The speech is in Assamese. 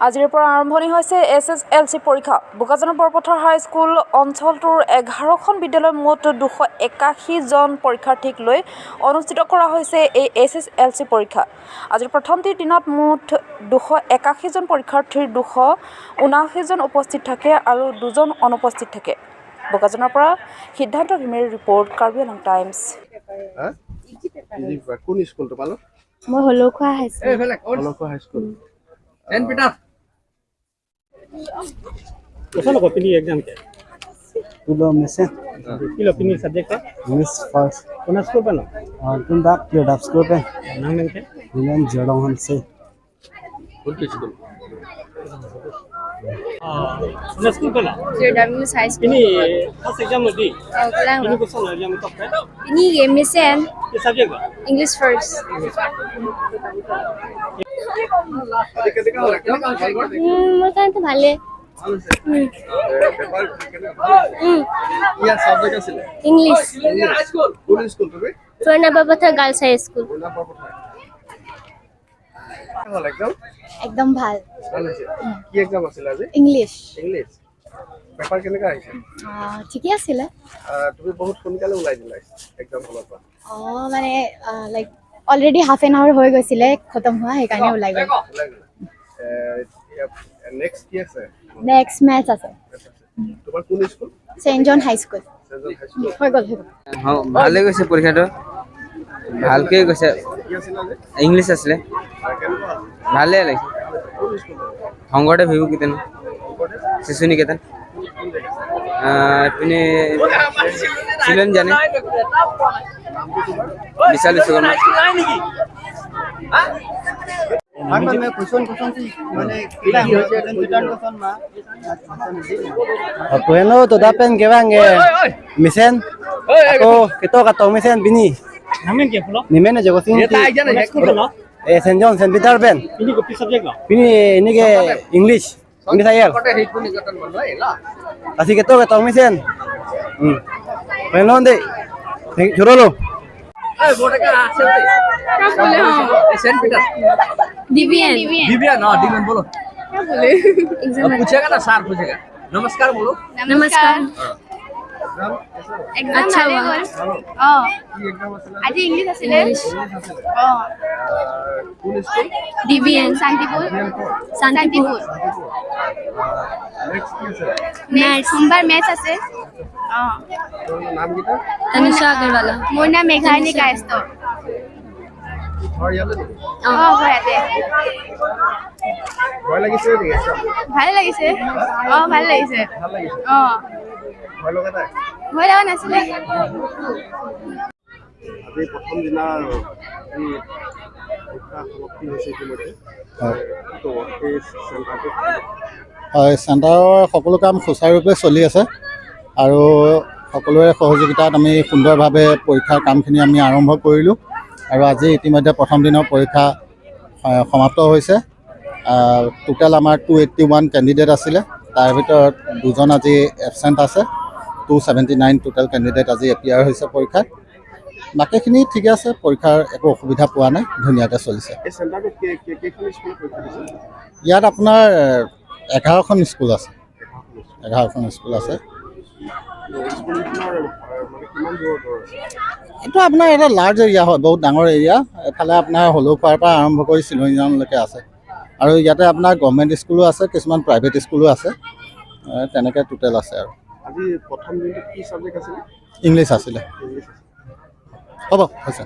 আজিৰ পৰা আৰম্ভণি হৈছে SSLC পৰীক্ষা। বোকাজানৰ বৰপথাৰ হাইস্কুল অঞ্চলটোৰ 11খন বিদ্যালয়ৰ মুঠ 281 জন পৰীক্ষাৰ্থীক লৈ অনুষ্ঠিত কৰা হৈছে এই SSLC পৰীক্ষা। আজিৰ প্ৰথমটি দিনত মুঠ 281 জন পৰীক্ষাৰ্থীৰ 279 জন উপস্থিত থাকে আৰু 2 জন অনুপস্থিত থাকে। বোকাজানৰ পৰা সিদ্ধান্ত ভীমেৰ ৰিপৰ্ট, কাৰ্বি আংলং টাইমছ। কোন স্কুল তোমালো? মই হলখোৱা হাইস্কুল। হলখোৱা হাইস্কুল। कैसा लगा अपनी एग्जाम के? तुलो में से किलो अपनी सब्जेक्ट है मिस फर्स्ट कौन स्कूल पे ना तुम डाक क्यों डाक स्कूल पे नाम नहीं के विलेन जड़ों हम से কোন স্কুল? कौन स्कूल पे ना JW High School. ini pas exam nanti Kelang. ini question exam top kan Ini MSN ये सब्जेक्ट का English first. আজি কেনেকা হ'ল একদম ভাল গ'ল? মোৰ কাৰণে ভালে। পেপাৰ কেনেকা? ইয়াৰ সাবজেক্ট আছিল ইংলিছ। কোন স্কুল তুমি? চৈনাবাবথা গাৰ্লছ হাই স্কুল। হ'ল একদম একদম ভাল। ভাল হৈছে। কি এক্সাম আছিল আজি? ইংলিছ। ইংলিছ। পেপাৰ কেনেকা আহিছে? ঠিকে আছিলে। তুমি বহুত সোনকালে ওলাই দিলা এক্সাম হলৰ পৰা। মানে like already half an hour হৈ গৈছিলে খতম হোৱা, সেইকাৰণে ওলাই গ'ল। নেক্সট কি আছে? নেক্সট মেথছ আছে। তোমাৰ কোন স্কুল? চেণ্ট জন হাই স্কুল। হৈ গ'ল। ভালে গৈছে পৰীক্ষাটো, ভালকে গৈছে। কি আছিল আজি? ইংলিছ আছিলে, কেনেকুৱা? ভালে লাগিছে। কোন স্কুল? শংকৰদেৱ ভিভু কীৰ্তন শিশু নিকেতন এপিনে চিলন জানে বিশাল সুগমা। मैं क्वेश्चन माने किला क्वेश्चन मा bueno to dapen que van misen ako kito ka to misen bini नाम नहीं के बोलो ni mene jago sin school पे ना St. John St. Peter Ben ini कोई सब्जेक्ट ना bini ini ke English ayer কটে হেইটো নিকেতন বন্ধ এলা así que to ka to misen bueno de churolo এই বড়কা আছে ওই বলে সেন্ট পিটার ডিভিএন। दिव्या ना दिव्या बोलो बोले अब पूछेगा ना सर पूछेगा नमस्कार बोलो নমস্কাৰ। এক্সাম ভালে গ'ল। কি এক্সাম আছিল আজি ইংলিছ আছিলে। কোন স্কুল ডিভিএন শান্তিপুৰ। শান্তিপুৰ। নেক্সট কি আছে মেথছ সোমবাৰ মেথছ আছে। তোৰ নাম কিটা তনুষা আগৰৱালা। মোৰ নাম মেঘানী কায়স্থ। ঘৰ ইয়াতে ঘৰতে। ভয় লাগিছে নেকি exam? ভালে লাগিছে। ভাল লাগিছে। ভাল লাগিছে ভয় লগা নাই ভয় লগা নাছিলে। আজি প্ৰথম দিনা এই পৰীক্ষা সমাপ্তি হৈছে ইতিমধ্যে তো এই চেণ্টাৰটো হয়, চেণ্টাৰৰ সকলো কাম সুচাৰুৰূপে চলি আছে আৰু সকলোৰে সহযোগিতাত আমি সুন্দৰভাৱে পৰীক্ষাৰ কামখিনি আমি আৰম্ভ কৰিলোঁ আৰু আজি ইতিমধ্যে প্ৰথম দিনৰ পৰীক্ষা সমাপ্ত হৈছে। টোটেল আমাৰ 281 কেণ্ডিডেট আছিলে, তাৰ ভিতৰত 2জন আজি এবচেণ্ট আছে। 279 টোটেল কেণ্ডিডেট আজি এপিয়াৰ হৈছে পৰীক্ষাত। বাকীখিনি ঠিকে আছে, পৰীক্ষাৰ একো অসুবিধা পোৱা নাই, ধুনীয়াকৈ চলিছে। এই চেণ্টাৰটো কেইখন স্কুলত পৰীক্ষা দিছে? ইয়াত আপোনাৰ 11খন স্কুল আছে। 11খন স্কুল আছে। স্কুলখনৰ মানে কিমান দূৰত আছে? এইটো আপোনাৰ এটা লাৰ্জ এৰিয়া হয়, বহুত ডাঙৰ এৰিয়া। এফালে আপোনাৰ হলৌখোৱাৰ পৰা আৰম্ভ কৰি চিলনীজানলৈকে আছে আৰু ইয়াতে আপোনাৰ গভৰ্ণমেণ্ট স্কুলো আছে, কিছুমান প্ৰাইভেট স্কুলো আছে, তেনেকৈ টোটেল আছে। আৰু আজি প্ৰথম দিনটো কি ছাবজেক্ট আছিলে? ইংলিছ আছিলে। ইংলিছ হ'ব হৈছে।